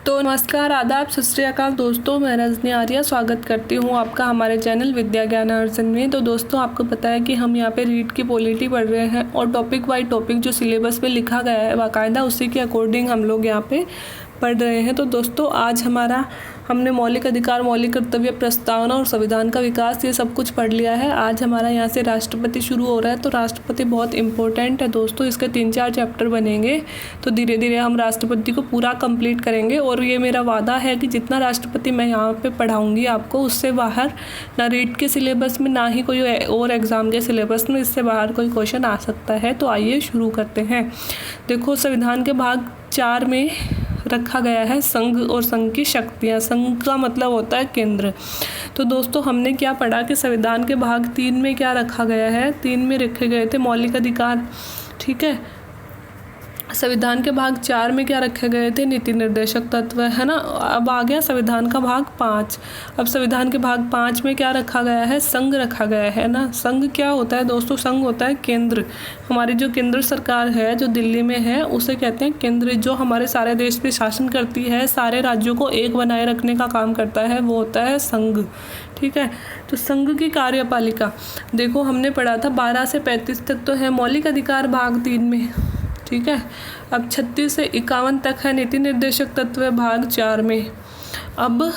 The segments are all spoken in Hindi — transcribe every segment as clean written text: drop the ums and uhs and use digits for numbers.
तो नमस्कार, आदाब, सत श्री अकाल दोस्तों। मैं रजनी आर्या स्वागत करती हूँ आपका हमारे चैनल विद्या ज्ञान अर्जन में। तो दोस्तों, आपको पता है कि हम यहाँ पे रीड की पॉलिटी पढ़ रहे हैं और टॉपिक बाय टॉपिक जो सिलेबस में लिखा गया है बाकायदा उसी के अकॉर्डिंग हम लोग यहाँ पे पढ़ रहे हैं। तो दोस्तों, आज हमने मौलिक अधिकार, मौलिक कर्तव्य, प्रस्तावना और संविधान का विकास ये सब कुछ पढ़ लिया है। आज हमारा यहाँ से राष्ट्रपति शुरू हो रहा है। तो राष्ट्रपति बहुत इंपॉर्टेंट है दोस्तों, इसके 3-4 चैप्टर बनेंगे। तो धीरे धीरे हम राष्ट्रपति को पूरा कंप्लीट करेंगे और ये मेरा वादा है कि जितना राष्ट्रपति मैं यहाँ पे पढ़ाऊँगी आपको, उससे बाहर ना रीट के सिलेबस में ना ही कोई और एग्ज़ाम के सिलेबस में इससे बाहर कोई क्वेश्चन आ सकता है। तो आइए शुरू करते हैं। देखो, संविधान के भाग 4 में रखा गया है संघ और संघ की शक्तियाँ। संघ का मतलब होता है केंद्र। तो दोस्तों, हमने क्या पढ़ा कि संविधान के भाग 3 में क्या रखा गया है। 3 में रखे गए थे मौलिक अधिकार, ठीक है। संविधान के भाग 4 में क्या रखे गए थे, नीति निर्देशक तत्व, है ना। अब आ गया संविधान का भाग 5। अब संविधान के भाग 5 में क्या रखा गया है, संघ रखा गया है ना। संघ क्या होता है दोस्तों, संघ होता है केंद्र। हमारी जो केंद्र सरकार है जो दिल्ली में है उसे कहते हैं केंद्र। जो हमारे सारे देश पे शासन करती है, सारे राज्यों को एक बनाए रखने का काम करता है, वो होता है संघ, ठीक है। तो संघ की कार्यपालिका देखो, हमने पढ़ा था 12 से 35 तक तो है मौलिक अधिकार भाग 3 में, ठीक है। अब 36 से 51 तक है नीति निर्देशक तत्व भाग 4 में। अब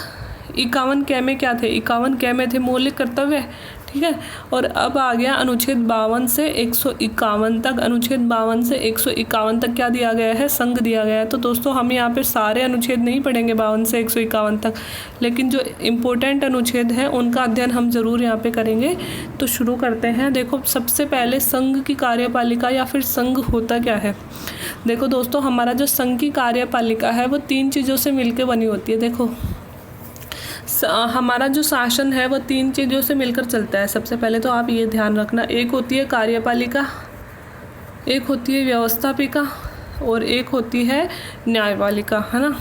51 कै में क्या थे, 51 कै में थे मौलिक कर्तव्य, ठीक है। और अब आ गया अनुच्छेद 52 से 151 तक। अनुच्छेद 52 से 151 तक क्या दिया गया है, संघ दिया गया है। तो दोस्तों, हम यहाँ पे सारे अनुच्छेद नहीं पढ़ेंगे 52 से 151 तक, लेकिन जो इम्पोर्टेंट अनुच्छेद हैं उनका अध्ययन हम ज़रूर यहाँ पे करेंगे। तो शुरू करते हैं। देखो, सबसे पहले संघ की कार्यपालिका या फिर संघ होता क्या है। देखो दोस्तों, हमारा जो संघ की कार्यपालिका है वो 3 चीज़ों से मिलकर बनी होती है। देखो, हमारा जो शासन है वो 3 चीज़ों से मिलकर चलता है। सबसे पहले तो आप ये ध्यान रखना, एक होती है कार्यपालिका, एक होती है व्यवस्थापिका और एक होती है न्यायपालिका, है ना।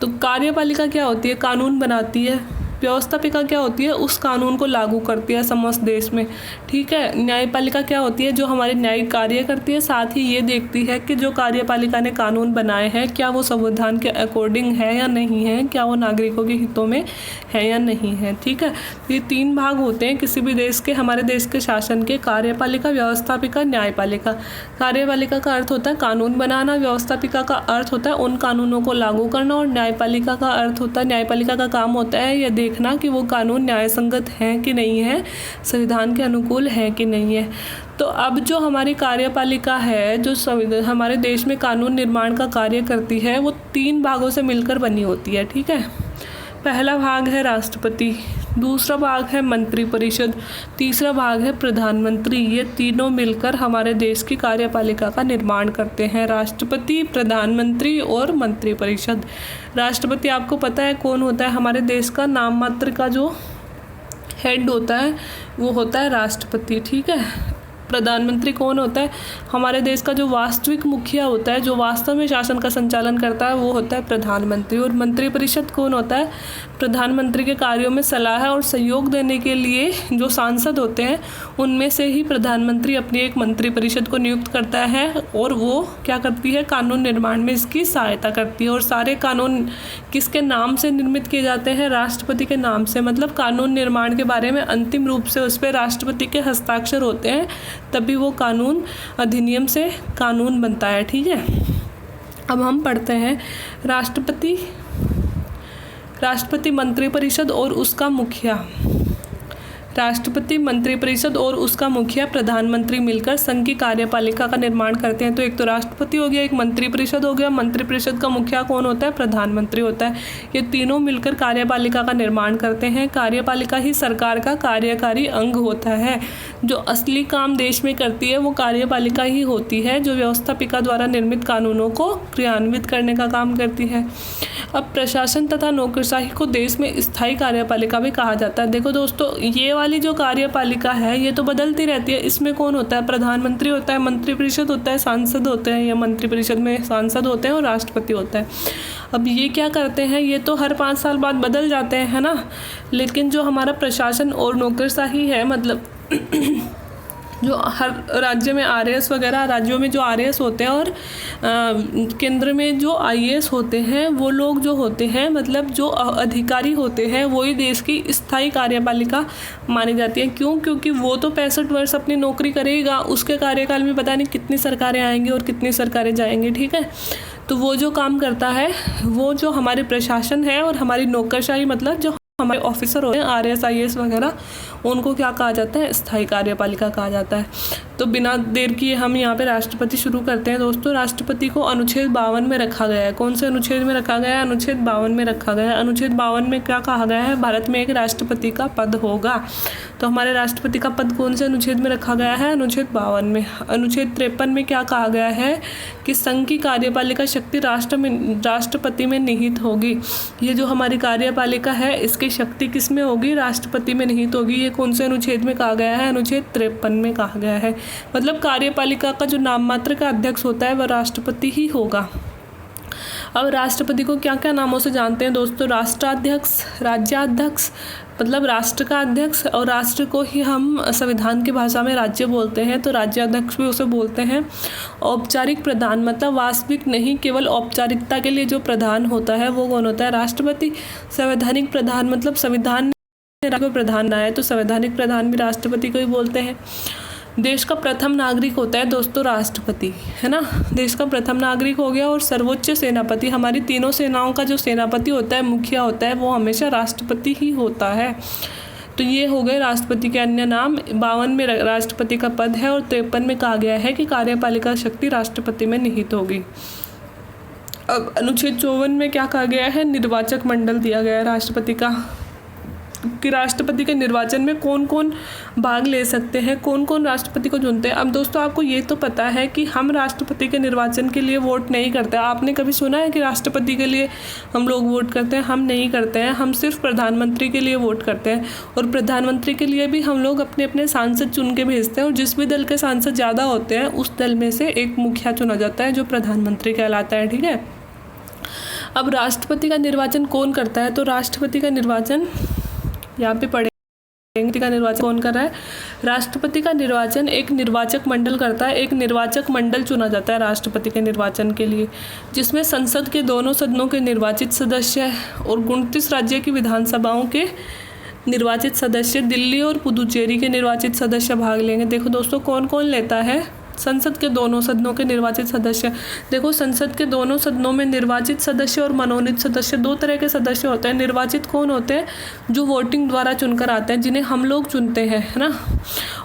तो कार्यपालिका क्या होती है, कानून बनाती है। व्यवस्थापिका क्या होती है, उस कानून को लागू करती है समस्त देश में, ठीक है। न्यायपालिका क्या होती है, जो हमारे न्यायिक कार्य करती है, साथ ही ये देखती है कि जो कार्यपालिका ने कानून बनाए हैं क्या वो संविधान के अकॉर्डिंग है या नहीं है, क्या वो नागरिकों के हितों में है या नहीं है, ठीक है। ये 3 भाग होते हैं किसी भी देश के, हमारे देश के शासन के, कार्यपालिका, व्यवस्थापिका, न्यायपालिका। कार्यपालिका का अर्थ होता है कानून बनाना, व्यवस्थापिका का अर्थ होता है उन कानूनों को लागू करना और न्यायपालिका का अर्थ होता है, न्यायपालिका का काम होता है ये देखना कि वो कानून न्याय संगत हैं कि नहीं है, संविधान के अनुकूल है कि नहीं है। तो अब जो हमारी कार्यपालिका है, जो हमारे देश में कानून निर्माण का कार्य करती है, वो 3 भागों से मिलकर बनी होती है, ठीक है। पहला भाग है राष्ट्रपति, दूसरा भाग है मंत्रिपरिषद, तीसरा भाग है प्रधानमंत्री। ये तीनों मिलकर हमारे देश की कार्यपालिका का निर्माण करते हैं, राष्ट्रपति, प्रधानमंत्री और मंत्रिपरिषद। राष्ट्रपति आपको पता है कौन होता है, हमारे देश का नाम मात्र का जो हेड होता है वो होता है राष्ट्रपति, ठीक है। प्रधानमंत्री कौन होता है, हमारे देश का जो वास्तविक मुखिया होता है, जो वास्तव में शासन का संचालन करता है, वो होता है प्रधानमंत्री। और मंत्रिपरिषद कौन होता है, प्रधानमंत्री के कार्यों में सलाह और सहयोग देने के लिए जो सांसद होते हैं उनमें से ही प्रधानमंत्री अपनी एक मंत्रिपरिषद को नियुक्त करता है और वो क्या करती है, कानून निर्माण में इसकी सहायता करती है। और सारे कानून किसके नाम से निर्मित किए जाते हैं, राष्ट्रपति के नाम से। मतलब कानून निर्माण के बारे में अंतिम रूप से उस पर राष्ट्रपति के हस्ताक्षर होते हैं, तभी वो कानून अधिनियम से कानून बनता है, ठीक है। अब हम पढ़ते हैं राष्ट्रपति मंत्रिपरिषद और उसका मुखिया। राष्ट्रपति, मंत्रिपरिषद और उसका मुखिया प्रधानमंत्री मिलकर संघ की कार्यपालिका का निर्माण करते हैं। तो एक तो राष्ट्रपति हो गया, एक मंत्रिपरिषद हो गया, मंत्रिपरिषद का मुखिया कौन होता है, प्रधानमंत्री होता है। ये तीनों मिलकर कार्यपालिका का निर्माण करते हैं। कार्यपालिका ही सरकार का कार्यकारी अंग होता है। जो असली काम देश में करती है वो कार्यपालिका ही होती है, जो व्यवस्थापिका द्वारा निर्मित कानूनों को क्रियान्वित करने का काम करती है। अब प्रशासन तथा नौकरशाही को देश में स्थायी कार्यपालिका भी कहा जाता है। देखो दोस्तों, ये वाली जो कार्यपालिका है ये तो बदलती रहती है। इसमें कौन होता है, प्रधानमंत्री होता है, मंत्रिपरिषद होता है, सांसद होते हैं, या मंत्रिपरिषद में सांसद होते हैं और राष्ट्रपति होता है। अब ये क्या करते हैं, ये तो हर 5 साल बाद बदल जाते हैं, है ना। लेकिन जो हमारा प्रशासन और नौकरशाही है, मतलब जो हर राज्य में आरएएस वगैरह, राज्यों में जो आरएएस होते हैं और केंद्र में जो आईएएस होते हैं, वो लोग जो होते हैं मतलब जो अधिकारी होते हैं वही देश की स्थायी कार्यपालिका मानी जाती है। क्यों? क्योंकि वो तो 65 वर्ष अपनी नौकरी करेगा, उसके कार्यकाल में पता नहीं कितनी सरकारें आएंगी और कितनी सरकारें जाएंगी, ठीक है। तो वो जो काम करता है, वो जो हमारे प्रशासन है और हमारी नौकरशाही, मतलब जो हमारे ऑफिसर होते हैं आरएएस आईएएस वगैरह, उनको क्या कहा जाता है? स्थायी कार्यपालिका कहा जाता है। तो बिना देर किए हम यहाँ पे राष्ट्रपति शुरू करते हैं दोस्तों। राष्ट्रपति को अनुच्छेद 52 में रखा गया है। कौन से अनुच्छेद में रखा गया है? अनुच्छेद 52 में रखा गया है। अनुच्छेद 52 में क्या कहा गया है? भारत में एक राष्ट्रपति का पद होगा। तो हमारे राष्ट्रपति का पद कौन से अनुच्छेद में रखा गया है? अनुच्छेद 52 में। अनुच्छेद 53 में क्या कहा गया है? कि संघ की कार्यपालिका शक्ति राष्ट्रपति में निहित होगी। ये जो हमारी कार्यपालिका है, इसकी शक्ति किस में होगी? राष्ट्रपति में निहित होगी। ये कौन से अनुच्छेद में कहा गया है? अनुच्छेद 53 में कहा गया है। मतलब कार्यपालिका का जो नाम मात्र का अध्यक्ष होता है वह राष्ट्रपति ही होगा। अब राष्ट्रपति को क्या क्या नामों से जानते हैं दोस्तों? राष्ट्राध्यक्ष, राज्याध्यक्ष मतलब राष्ट्र का अध्यक्ष, और राष्ट्र को ही हम संविधान की भाषा में राज्य बोलते हैं, तो राज्याध्यक्ष भी उसे बोलते हैं। औपचारिक प्रधान मतलब वास्तविक नहीं, केवल औपचारिकता के लिए जो प्रधान होता है वो कौन होता है? राष्ट्रपति। संवैधानिक प्रधान मतलब संविधान को प्रधान बनाया है, तो संवैधानिक प्रधान भी राष्ट्रपति को ही बोलते हैं। देश का प्रथम नागरिक होता है दोस्तों राष्ट्रपति, है ना। देश का प्रथम नागरिक हो गया। और सर्वोच्च सेनापति, हमारी तीनों सेनाओं का जो सेनापति होता है, मुखिया होता है, वो हमेशा राष्ट्रपति ही होता है। तो ये हो गए राष्ट्रपति के अन्य नाम। 52 में राष्ट्रपति का पद है और 53 में कहा गया है कि कार्यपालिका शक्ति राष्ट्रपति में निहित होगी। अब अनुच्छेद 54 में क्या कहा गया है? निर्वाचक मंडल दिया गया है राष्ट्रपति का, कि राष्ट्रपति के निर्वाचन में कौन कौन भाग ले सकते हैं, कौन कौन राष्ट्रपति को चुनते हैं। अब दोस्तों आपको ये तो पता है कि हम राष्ट्रपति के निर्वाचन के लिए वोट नहीं करते। आपने कभी सुना है कि राष्ट्रपति के लिए हम लोग वोट करते हैं? हम नहीं करते हैं। हम सिर्फ प्रधानमंत्री के लिए वोट करते हैं, और प्रधानमंत्री के लिए भी हम लोग अपने अपने सांसद चुन के भेजते हैं, और जिस भी दल के सांसद ज़्यादा होते हैं उस दल में से एक मुखिया चुना जाता है जो प्रधानमंत्री कहलाता है, ठीक है। अब राष्ट्रपति का निर्वाचन कौन करता है? तो राष्ट्रपति का निर्वाचन यहाँ पे पढ़ेंगे। का निर्वाचन कौन कर रहा है? राष्ट्रपति का निर्वाचन एक निर्वाचक मंडल करता है। एक निर्वाचक मंडल चुना जाता है राष्ट्रपति के निर्वाचन के लिए, जिसमें संसद के दोनों सदनों के निर्वाचित सदस्य और 29 राज्य की विधानसभाओं के निर्वाचित सदस्य, दिल्ली और पुदुचेरी के निर्वाचित सदस्य भाग लेंगे। देखो दोस्तों कौन कौन लेता है? संसद के दोनों सदनों के निर्वाचित सदस्य। देखो संसद के दोनों सदनों में निर्वाचित सदस्य और मनोनीत सदस्य, दो तरह के सदस्य होते हैं। निर्वाचित कौन होते हैं? जो वोटिंग द्वारा चुनकर आते हैं, जिन्हें हम लोग चुनते हैं, है ना।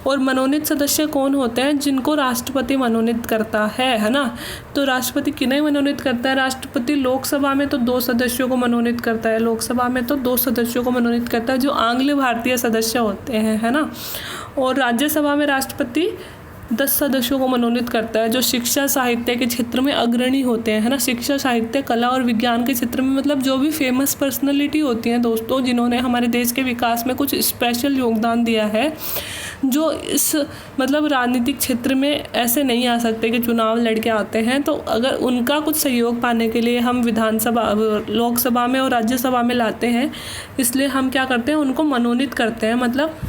और मनोनीत सदस्य कौन होते हैं? जिनको राष्ट्रपति मनोनीत करता है ना। तो राष्ट्रपति किन्हें मनोनीत करता है? राष्ट्रपति लोकसभा में तो 2 सदस्यों को मनोनीत करता है, लोकसभा में तो 2 सदस्यों को मनोनीत करता है जो आंग्ल भारतीय सदस्य होते हैं, है ना। और राज्यसभा में राष्ट्रपति 10 सदस्यों को मनोनीत करता है जो शिक्षा साहित्य के क्षेत्र में अग्रणी होते हैं, है ना। शिक्षा साहित्य कला और विज्ञान के क्षेत्र में, मतलब जो भी फेमस पर्सनैलिटी होती हैं दोस्तों, जिन्होंने हमारे देश के विकास में कुछ स्पेशल योगदान दिया है, जो इस मतलब राजनीतिक क्षेत्र में ऐसे नहीं आ सकते कि चुनाव लड़के आते हैं, तो अगर उनका कुछ सहयोग पाने के लिए हम विधानसभा, लोकसभा में और राज्यसभा में लाते हैं, इसलिए हम क्या करते हैं? उनको मनोनीत करते हैं। मतलब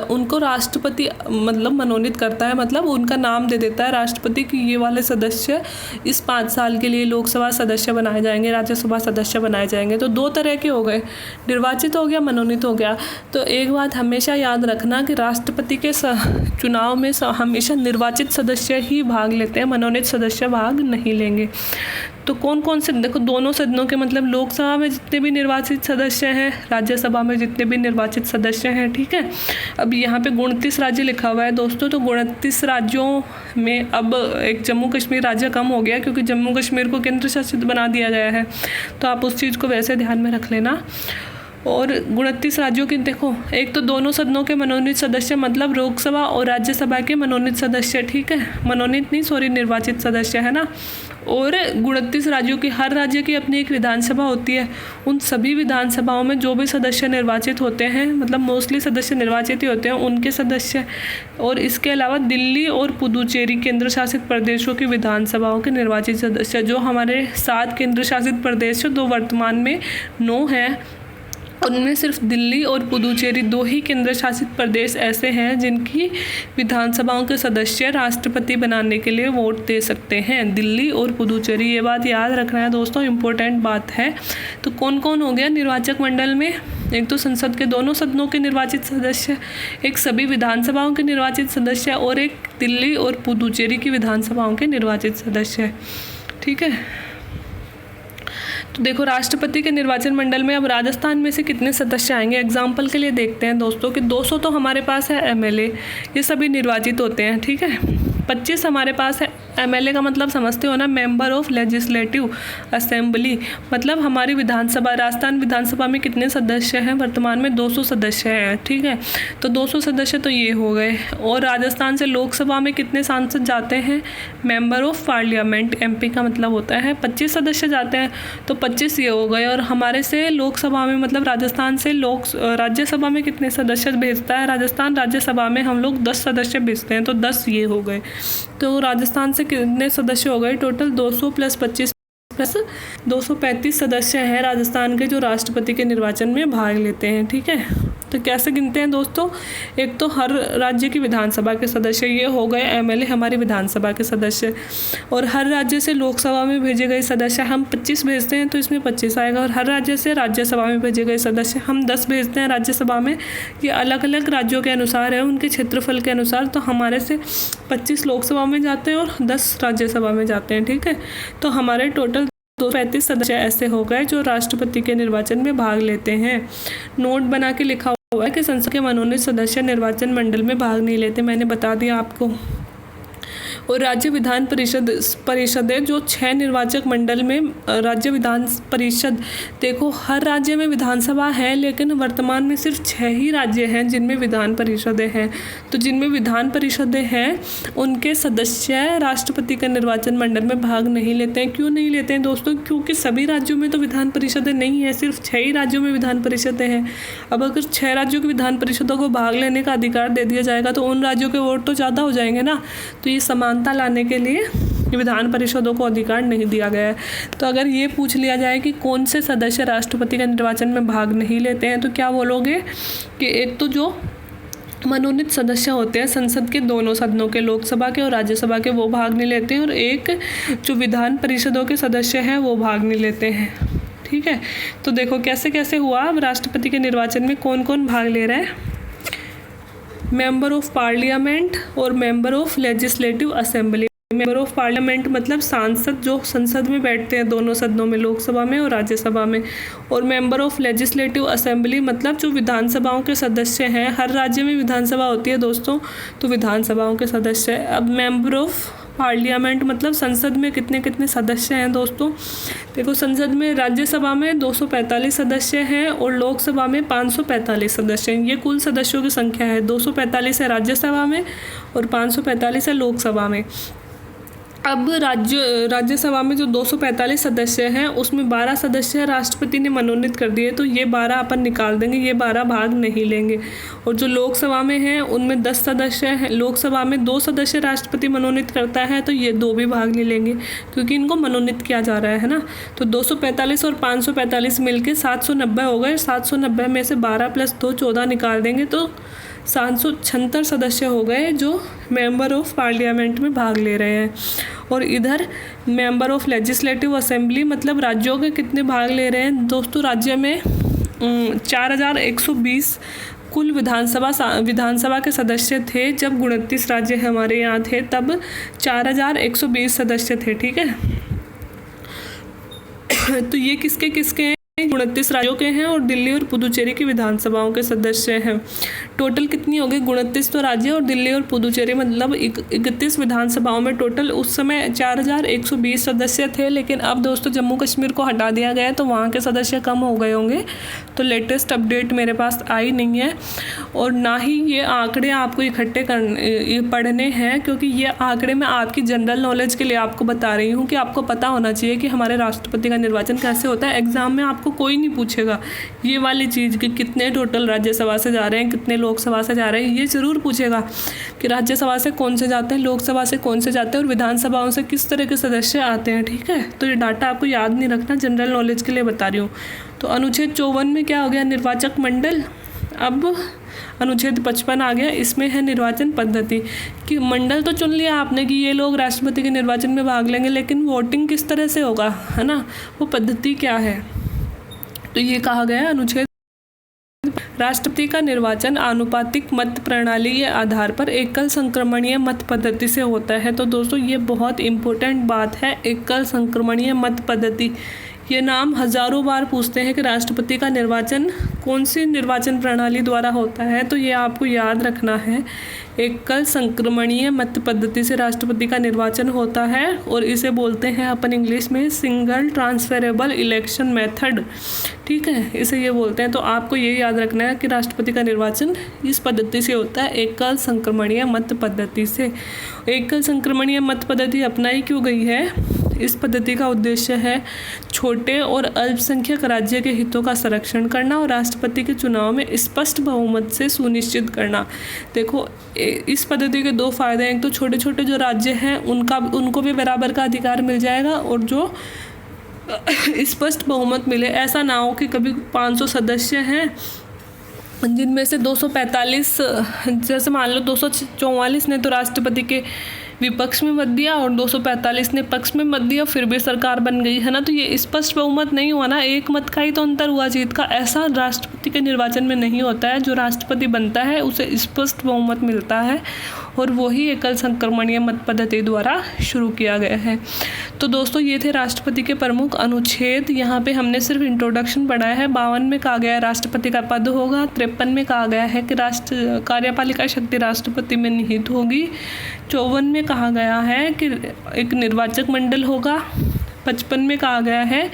उनको राष्ट्रपति मतलब मनोनीत करता है, मतलब उनका नाम दे देता है राष्ट्रपति कि ये वाले सदस्य इस 5 साल के लिए लोकसभा सदस्य बनाए जाएंगे, राज्यसभा सदस्य बनाए जाएंगे। तो 2 तरह के हो गए, निर्वाचित हो गया, मनोनीत हो गया। तो एक बात हमेशा याद रखना कि राष्ट्रपति के चुनाव में हमेशा निर्वाचित सदस्य ही भाग लेते हैं, मनोनीत सदस्य भाग नहीं लेंगे। तो कौन कौन से, देखो दोनों सदनों के मतलब लोकसभा में जितने भी निर्वाचित सदस्य हैं, राज्यसभा में जितने भी निर्वाचित सदस्य हैं, ठीक है। अब यहाँ पे 29 राज्य लिखा हुआ है दोस्तों, तो 29 राज्यों में अब एक जम्मू कश्मीर राज्य कम हो गया, क्योंकि जम्मू कश्मीर को केंद्र शासित बना दिया गया है, तो आप उस चीज़ को वैसे ध्यान में रख लेना। और 29 राज्यों के देखो, एक तो दोनों सदनों के मनोनीत सदस्य, मतलब लोकसभा और राज्यसभा के मनोनीत सदस्य, ठीक है, मनोनीत नहीं सॉरी निर्वाचित सदस्य, है ना। और 29 राज्यों की, हर राज्य की अपनी एक विधानसभा होती है। उन सभी विधानसभाओं में जो भी सदस्य निर्वाचित होते हैं, मतलब मोस्टली सदस्य निर्वाचित ही होते हैं, उनके सदस्य, और इसके अलावा दिल्ली और पुदुचेरी केंद्र शासित प्रदेशों की विधानसभाओं के निर्वाचित सदस्य, जो हमारे 7 केंद्र शासित प्रदेश, 2 वर्तमान में 9 हैं, उनमें सिर्फ दिल्ली और पुदुचेरी 2 ही केंद्र शासित प्रदेश ऐसे हैं जिनकी विधानसभाओं के सदस्य राष्ट्रपति बनाने के लिए वोट दे सकते हैं। दिल्ली और पुदुचेरी, ये बात याद रखना है दोस्तों, इम्पोर्टेंट बात है। तो कौन कौन हो गया निर्वाचक मंडल में? एक तो संसद के दोनों सदनों के निर्वाचित सदस्य, एक सभी विधानसभाओं के निर्वाचित सदस्य और एक दिल्ली और पुदुचेरी की विधानसभाओं के निर्वाचित सदस्य। ठीक है, तो देखो राष्ट्रपति के निर्वाचन मंडल में अब राजस्थान में से कितने सदस्य आएंगे एग्जाम्पल के लिए देखते हैं दोस्तों कि 200 तो हमारे पास है एमएलए, ये सभी निर्वाचित होते हैं। ठीक है, 25 हमारे पास है एमएलए का मतलब समझते हो ना, मेंबर ऑफ लेजिस्लेटिव असेंबली, मतलब हमारी विधानसभा, राजस्थान विधानसभा में कितने सदस्य हैं? वर्तमान में 200 सदस्य हैं। ठीक है, तो 200 सदस्य तो ये हो गए। और राजस्थान से लोकसभा में कितने सांसद जाते हैं? मेंबर ऑफ पार्लियामेंट, एमपी का मतलब होता है 25 सदस्य जाते हैं, तो 25 ये हो गए। और हमारे से लोकसभा में मतलब राजस्थान से राज्यसभा में कितने सदस्य भेजता है राजस्थान? राज्यसभा में हम लोग 10 सदस्य भेजते हैं, तो 10 ये हो गए। तो राजस्थान से कितने सदस्य हो गए टोटल? 200 प्लस 25 प्लस 235 सदस्य हैं राजस्थान के जो राष्ट्रपति के निर्वाचन में भाग लेते हैं। ठीक है, तो कैसे गिनते हैं दोस्तों? एक तो हर राज्य की विधानसभा के सदस्य, ये हो गए एमएलए हमारी विधानसभा के सदस्य, और हर राज्य से लोकसभा में भेजे गए सदस्य हम 25 भेजते हैं तो इसमें 25 आएगा। और हर राज्य से राज्यसभा में भेजे गए सदस्य हम 10 भेजते हैं राज्यसभा में। ये अलग अलग राज्यों के अनुसार है, उनके क्षेत्रफल के अनुसार। तो हमारे से 25 लोकसभा में जाते हैं और 10 राज्यसभा में जाते हैं। ठीक है, तो हमारे टोटल 235 सदस्य ऐसे हो गए जो राष्ट्रपति के निर्वाचन में भाग लेते हैं। नोट बना के लिखा हुआ है कि संसद के मनोनीत सदस्य निर्वाचन मंडल में भाग नहीं लेते, मैंने बता दिया आपको। और राज्य विधान परिषदें जो 6 निर्वाचक मंडल में राज्य विधान परिषद, देखो हर राज्य में विधानसभा है लेकिन वर्तमान में सिर्फ 6 ही राज्य हैं जिनमें विधान परिषदें हैं। तो जिनमें विधान परिषदें हैं उनके सदस्य राष्ट्रपति के निर्वाचन मंडल में भाग नहीं लेते हैं। क्यों नहीं लेते हैं दोस्तों? क्योंकि सभी राज्यों में तो विधान परिषदें नहीं है, सिर्फ 6 ही राज्यों में विधान परिषदें हैं। अब अगर 6 राज्यों की विधान परिषदों को भाग लेने का अधिकार दे दिया जाएगा तो उन राज्यों के वोट तो ज़्यादा हो जाएंगे ना। तो ये समानता लाने के लिए विधान परिषदों को अधिकार नहीं दिया गया है। तो अगर ये पूछ लिया जाए कि कौन से सदस्य राष्ट्रपति के निर्वाचन में भाग नहीं लेते हैं तो क्या बोलोगे? कि एक तो जो मनोनीत सदस्य होते हैं संसद के दोनों सदनों के, लोकसभा के और राज्यसभा के, वो भाग नहीं लेते हैं, और एक जो विधान परिषदों के सदस्य हैं वो भाग नहीं लेते हैं। ठीक है, तो देखो कैसे कैसे हुआ। अब राष्ट्रपति के निर्वाचन में कौन कौन भाग ले रहा है? मेंबर ऑफ पार्लियामेंट और member of legislative assembly. Member of parliament मतलब सांसद जो संसद में बैठते हैं दोनों सदनों में, लोकसभा में और राज्यसभा में। और मेंबर ऑफ लेजिस्लेटिव असेंबली मतलब जो विधानसभाओं के सदस्य हैं, हर राज्य में विधानसभा होती है दोस्तों, तो विधानसभाओं के सदस्य। अब मेंबर ऑफ पार्लियामेंट मतलब संसद में कितने कितने सदस्य हैं दोस्तों? देखो संसद में राज्यसभा में 245 सदस्य हैं और लोकसभा में 545 सदस्य हैं। ये कुल सदस्यों की संख्या है। 245 है राज्यसभा में और 545 है लोकसभा में। अब राज्यसभा में जो 245 सदस्य हैं उसमें 12 सदस्य राष्ट्रपति ने मनोनीत कर दिए, तो ये 12 अपन निकाल देंगे, ये 12 भाग नहीं लेंगे। और जो लोकसभा में हैं उनमें 10 सदस्य हैं, लोकसभा में 2 सदस्य राष्ट्रपति मनोनीत करता है, तो ये 2 भी भाग नहीं लेंगे क्योंकि इनको मनोनीत किया जा रहा है ना। तो 245 और 545 मिलके 790 हो गए। 790 में से 12 प्लस 2 14 निकाल देंगे तो 776 सदस्य हो गए जो मेंबर ऑफ पार्लियामेंट में भाग ले रहे हैं। और इधर मेंबर ऑफ लेजिस्लेटिव असेंबली मतलब राज्यों के कितने भाग ले रहे हैं दोस्तों? राज्य में 4120 कुल विधानसभा के सदस्य थे। जब 29 राज्य हमारे यहाँ थे तब 4120 सदस्य थे। ठीक है, तो ये किसके किसके हैं? 29 राज्यों के हैं और दिल्ली और पुदुचेरी की विधानसभाओं के सदस्य हैं। टोटल कितनी हो गई? 29 तो राज्य और दिल्ली और पुदुचेरी मतलब 31 विधानसभाओं में टोटल उस समय 4120 सदस्य थे। लेकिन अब दोस्तों जम्मू कश्मीर को हटा दिया गया है तो वहाँ के सदस्य कम हो गए होंगे। तो लेटेस्ट अपडेट मेरे पास आई नहीं है और ना ही ये आंकड़े आपको इकट्ठे पढ़ने हैं, क्योंकि ये आंकड़े मैं आपकी जनरल नॉलेज के लिए आपको बता रही हूँ कि आपको पता होना चाहिए कि हमारे राष्ट्रपति का निर्वाचन कैसे होता है। एग्जाम में आपको कोई नहीं पूछेगा ये वाली चीज़ कि कितने टोटल राज्यसभा से जा रहे हैं, कितने लोकसभा से जा रहे हैं। ये ज़रूर पूछेगा कि राज्यसभा से कौन से जाते हैं, लोकसभा से कौन से जाते हैं और विधानसभाओं से किस तरह के सदस्य आते हैं। ठीक है, तो ये डाटा आपको याद नहीं रखना, जनरल नॉलेज के लिए बता रही हूँ। तो अनुच्छेद 54 में क्या हो गया, निर्वाचक मंडल। अब अनुच्छेद 55 आ गया, इसमें है निर्वाचन पद्धति कि मंडल तो चुन लिया आपने कि ये लोग राष्ट्रपति के निर्वाचन में भाग लेंगे, लेकिन वोटिंग किस तरह से होगा, है ना, वो पद्धति क्या है। तो ये कहा गया है अनुच्छेद राष्ट्रपति का निर्वाचन आनुपातिक मत प्रणाली के आधार पर एकल संक्रमणीय मत पद्धति से होता है। तो दोस्तों ये बहुत इम्पोर्टेंट बात है, एकल संक्रमणीय मत पद्धति। ये नाम हजारों बार पूछते हैं कि राष्ट्रपति का निर्वाचन कौन सी निर्वाचन प्रणाली द्वारा होता है, तो ये आपको याद रखना है। एकल संक्रमणीय मत पद्धति से राष्ट्रपति का निर्वाचन होता है और इसे बोलते हैं अपन इंग्लिश में सिंगल ट्रांसफरेबल इलेक्शन मेथड। ठीक है, इसे ये बोलते हैं। तो आपको ये याद रखना है कि राष्ट्रपति का निर्वाचन इस पद्धति से होता है, एकल संक्रमणीय मत पद्धति से। एकल संक्रमणीय मत पद्धति अपनाई क्यों गई है, इस पद्धति का उद्देश्य है छोटे और अल्पसंख्यक राज्य के हितों का संरक्षण करना और राष्ट्रपति के चुनाव में स्पष्ट बहुमत से सुनिश्चित करना। देखो इस पद्धति के दो फायदे हैं, एक तो छोटे छोटे जो राज्य हैं उनको भी बराबर का अधिकार मिल जाएगा, और जो स्पष्ट बहुमत मिले। ऐसा ना हो कि कभी 500 सदस्य हैं जिनमें से 245, जैसे मान लो 244 ने तो राष्ट्रपति के विपक्ष में मत दिया और 245 ने पक्ष में मत दिया, फिर भी सरकार बन गई, है ना। तो ये स्पष्ट बहुमत नहीं हुआ ना, एक मत का ही तो अंतर हुआ जीत का। ऐसा राष्ट्रपति के निर्वाचन में नहीं होता है। जो राष्ट्रपति बनता है उसे स्पष्ट बहुमत मिलता है और वही एकल संक्रमणीय मत पद्धति द्वारा शुरू किया गया है। तो दोस्तों ये थे राष्ट्रपति के प्रमुख अनुच्छेद। यहाँ पे हमने सिर्फ इंट्रोडक्शन पढ़ा है। 52 में कहा गया है राष्ट्रपति का पद होगा। 53 में कहा गया है कि कार्यपालिका शक्ति राष्ट्रपति में निहित होगी। 54 में कहा गया है कि एक निर्वाचक मंडल होगा। 55 में कहा गया है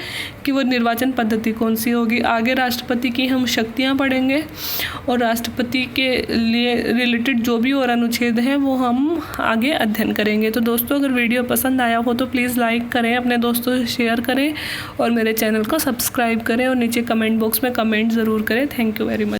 कि वो निर्वाचन पद्धति कौन सी होगी। आगे राष्ट्रपति की हम शक्तियां पढ़ेंगे और राष्ट्रपति के लिए रिलेटेड जो भी और अनुच्छेद हैं वो हम आगे अध्ययन करेंगे। तो दोस्तों अगर वीडियो पसंद आया हो तो प्लीज़ लाइक करें, अपने दोस्तों से शेयर करें और मेरे चैनल को सब्सक्राइब करें और नीचे कमेंट बॉक्स में कमेंट ज़रूर करें। Thank you very much.